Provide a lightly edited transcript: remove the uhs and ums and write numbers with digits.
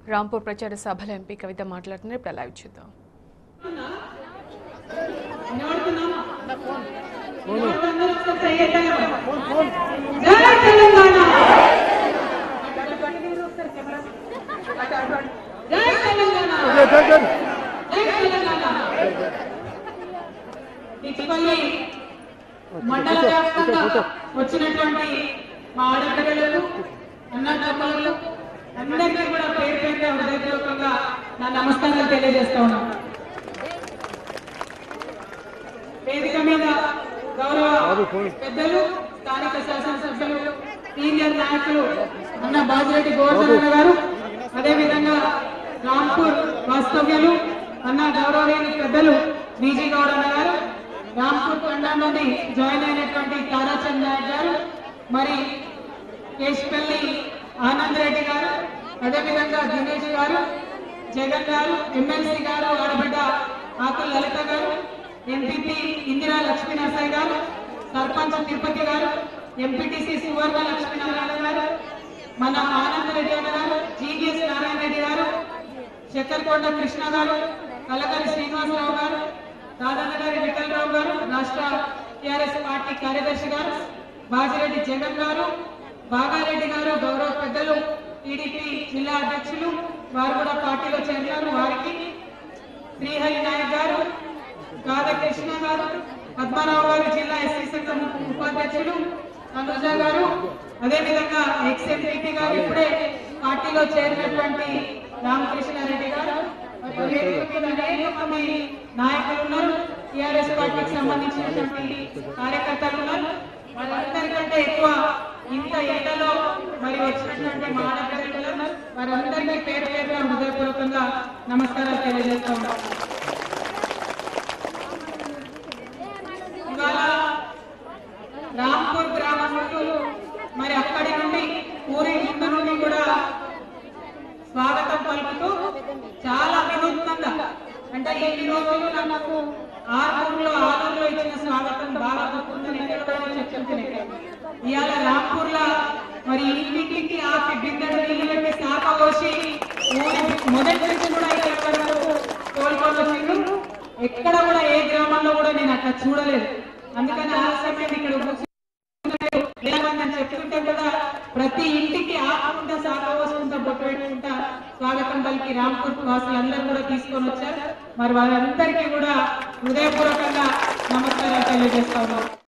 రాంపూర్ ప్రచార సభలో ఎంపీ కవిత మాట్లాడుతున్నారు. ఇప్పుడు లైవ్ చూద్దాం. మండల వ్యాప్తంగా వచ్చినటువంటి మా ఆడపిల్లలకు అన్నదమ్ములకు అందరికీ కూడా పేరు పేరుగా హృదయపూర్వకంగా నా నమస్కారాలు తెలియజేస్తా ఉన్నాను. వేదిక మీద గౌరవ పెద్దలు, స్థానిక శాసనసభ్యులు, సీనియర్ నాయకులు అన్న బాజిరెడ్డి గోవర్ధన్ గారు, అదేవిధంగా రాంపూర్ వాస్తవ్యులు అన్న గౌరవనీయులు పెద్దలు బీజీ గౌరవ గారు, రాంపూర్ తండా నుండి జాయిన్ అయినటువంటి తారాచంద్ నాయక్ గారు, మరి కేశపల్లి ఆనంద్ రెడ్డి గారు, అదేవిధంగా దినేష్ గారు, జగన్ గారు, ఎమ్మెల్సీ గారు ఆడబిడ్డ ఆకుల లలిత గారు, ఎంపీపీ ఇందిరా లక్ష్మీనరసాయి గారు, సర్పంచ్ తిరుపతి గారు, ఎంపీటీసీ సువర్ణ లక్ష్మీనారాయణ గారు, మన ఆనంద్ రెడ్డి అన్న గారు, జీవీఎస్ నారాయణ రెడ్డి గారు, చక్కరకొండ కృష్ణ గారు, కలకరి శ్రీనివాసరావు గారు, దాదానగరి విఠలరావు గారు, రాష్ట్ర టిఆర్ఎస్ పార్టీ కార్యదర్శి గారు, బాజిరెడ్డి జగన్ గారు, బాగారెడ్డి గారు, గౌరవ పెద్దలు టీడీపీ జిల్లా అధ్యక్షులు, వారు కూడా పార్టీలో చేరారు. వారికి శ్రీహరి నాయక్ గారు, రాధాకృష్ణ గారు, పద్మారావు గారు, జిల్లా ఎస్సీ సంఘం ఉపాధ్యక్షులు తనుజ గారు, అదేవిధంగా ఎక్స్ఎంపీ గారు, ఇప్పుడే పార్టీలో చేరినటువంటి రామకృష్ణారెడ్డి గారు, నాయకులు ఉన్నారు, టిఆర్ఎస్ పార్టీకి సంబంధించినటువంటి కార్యకర్తలు ఉన్నారు. వారందరికంటే ఎక్కువ ఇంత ఏళ్లలో మరి వచ్చినటువంటి మానవులు ఉన్నారు. వారందరికీ పేరు పేరుగా హృదయపూర్వకంగా నమస్కారాలు తెలియజేస్తా ఉన్నాం. ఇవాళ రాంపూర్ గ్రామంలో మరి అక్కడి నుండి ఊరి ముందు నుండి కూడా స్వాగతం పలుకుతూ చాలా వినూత్నంగా, అంటే ఈ రోజులు నాకు ఆలూరులో ఇచ్చిన స్వాగతం బాగా గుర్తుందని చెప్తున్నాను. ఇవాళ రాంపూర్ లా మరి ఇంటింటికి ఆపి బిడ్డలు నీళ్ళు పెట్టి శాఖ పోసి ఊరి మొదటి నుంచి కూడా ఎక్కడి వరకు కోలుకోవచ్చు. ఎక్కడ కూడా ఏ గ్రామంలో కూడా నేను అట్లా చూడలేదు. అందుకని ఆలస్యమైంది. ఇక్కడ చెప్తుంటే కూడా ప్రతి ఇంటికి ఆపుకుంటా శాఖ పోసుకుంటా బొట్టు పెట్టుకుంటా స్వాగతం పలికి రాంపూర్ వాసులందరూ కూడా తీసుకొని వచ్చారు. మరి వారందరికీ కూడా హృదయపూర్వకంగా నమస్కారాలు తెలియజేస్తా ఉన్నాం.